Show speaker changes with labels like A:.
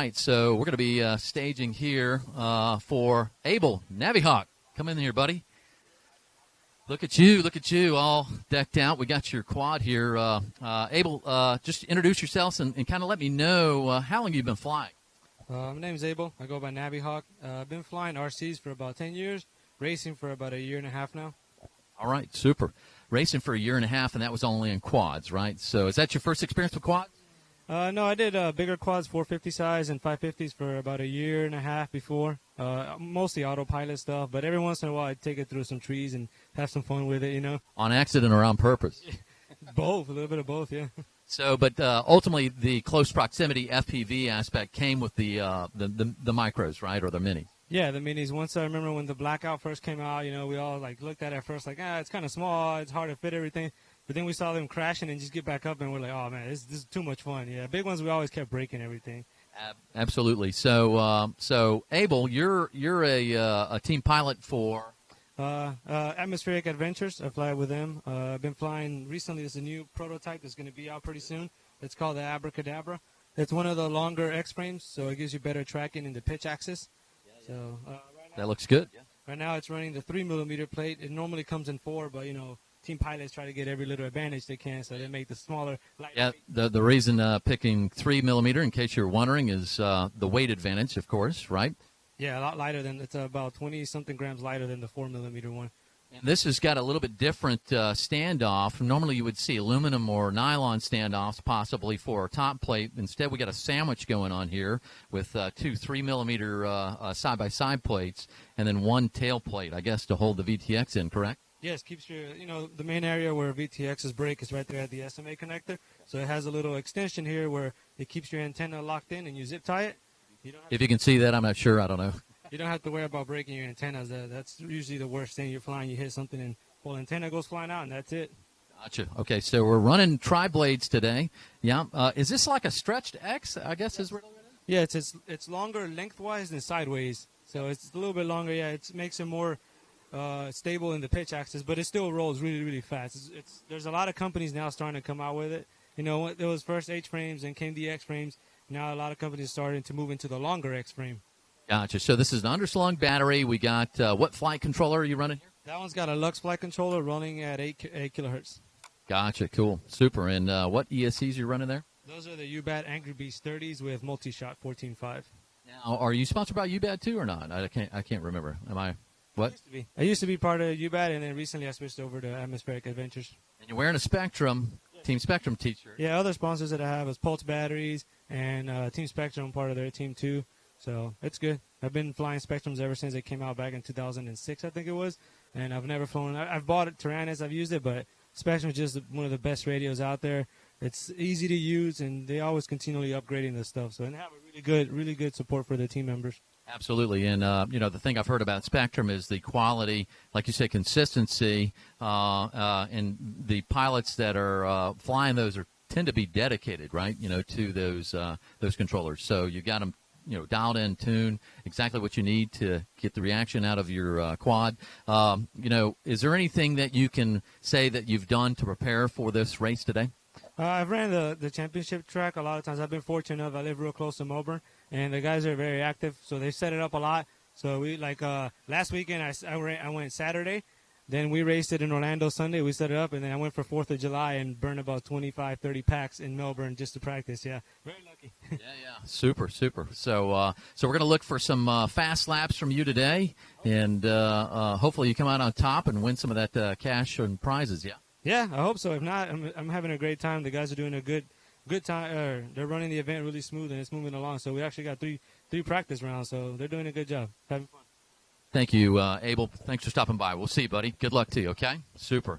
A: right, so we're going to be staging here for Abel, NaviHawk. Come in here, buddy. Look at you, all decked out. We got your quad here. Abel, just introduce yourselves and kind of let me know how long you've been flying.
B: My name is Abel. I go by NaviHawk. I've been flying RCs for about 10 years, racing for about a year and a half now.
A: All right, super. Racing for a year and a half, and that was only in quads, right? So is that your first experience with quads?
B: No, I did bigger quads, 450 size and 550s for about a year and a half before. Mostly autopilot stuff, but every once in a while I'd take it through some trees and have some fun with it, you know. On
A: accident or on purpose?
B: Both, a little bit of both, yeah.
A: So, but ultimately the close proximity FPV aspect came with the micros, right, or the minis?
B: Yeah, the minis. Once I remember when the Blackout first came out, you know, we all like looked at it first like, it's kind of small, it's hard to fit everything. But then we saw them crashing and just get back up, and we're like, oh man, this is too much fun. Yeah, big ones we always kept breaking everything.
A: Absolutely. So, so Abel, you're a team pilot for
B: Atmospheric Adventures. I fly with them. I've been flying recently. There's a new prototype that's going to be out pretty soon. It's called the Abracadabra. It's one of the longer X-frames, so it gives you better tracking in the pitch axis. So right now,
A: that looks good.
B: Right now it's running the 3mm plate. It normally comes in 4, but you know, team pilots try to get every little advantage they can, so they make the smaller, lighter.
A: Yeah, the reason picking 3mm, in case you're wondering, is the weight advantage, of course, right?
B: Yeah, a lot lighter than, it's about 20-something grams lighter than the 4mm one.
A: And this has got a little bit different standoff. Normally you would see aluminum or nylon standoffs possibly for a top plate. Instead, we got a sandwich going on here with 2 3mm side-by-side plates and then one tail plate, I guess, to hold the VTX in, correct?
B: Yes, keeps your, you know, the main area where VTX's brake is right there at the SMA connector. So it has a little extension here where it keeps your antenna locked in and you zip tie it.
A: If you can see that, I'm not sure. I don't know.
B: You don't have to worry about breaking your antennas. That's usually the worst thing. You're flying, you hit something, and whole antenna goes flying out, and that's it.
A: Gotcha. Okay, so we're running tri-blades today. Yeah. Is this like a stretched X, I guess is where it is?
B: Yeah, it's longer lengthwise than sideways. So it's a little bit longer. Yeah, it makes it more stable in the pitch axis, but it still rolls really, really fast. There's a lot of companies now starting to come out with it. You know, there was first H-frames and came the X-frames. Now a lot of companies are starting to move into the longer X-frame.
A: Gotcha. So this is an underslung battery. We got what flight controller are you running here?
B: That one's got a Lux flight controller running at 8 kilohertz.
A: Gotcha. Cool. Super. And what ESCs are you running there?
B: Those are the UBAT Angry Beast 30s with multi-shot 14.5.
A: Now, are you sponsored by UBAT too or not? I can't remember. Am I? What?
B: I used to be part of UBAT, and then recently I switched over to Atmospheric Adventures.
A: And you're wearing a Spectrum, Team Spectrum t-shirt.
B: Yeah, other sponsors that I have is Pulse Batteries and Team Spectrum, part of their team too. So it's good. I've been flying Spectrums ever since they came out back in 2006, I think it was. And I've never flown. I've bought it, Tyrannus, I've used it, but Spectrum is just one of the best radios out there. It's easy to use, and they always continually upgrading this stuff. So, and they have a really good support for their team members.
A: Absolutely. And, you know, the thing I've heard about Spectrum is the quality, like you say, consistency, and the pilots that are flying those tend to be dedicated, right, you know, to those controllers. So you got them, you know, dialed in, tuned, exactly what you need to get the reaction out of your quad. You know, is there anything that you can say that you've done to prepare for this race today?
B: I've ran the championship track a lot of times. I've been fortunate enough. I live real close to Melbourne, and the guys are very active, so they set it up a lot. So we, like, last weekend I went Saturday. Then we raced it in Orlando Sunday. We set it up, and then I went for 4th of July and burned about 25, 30 packs in Melbourne just to practice. Yeah, very lucky.
A: Yeah. Super. So we're going to look for some fast laps from you today, and hopefully you come out on top and win some of that cash and prizes, yeah?
B: Yeah, I hope so. If not, I'm having a great time. The guys are doing a good time. They're running the event really smooth, and it's moving along. So we actually got three practice rounds, so they're doing a good job. Having fun.
A: Thank you, Abel. Thanks for stopping by. We'll see you, buddy. Good luck to you, okay? Super.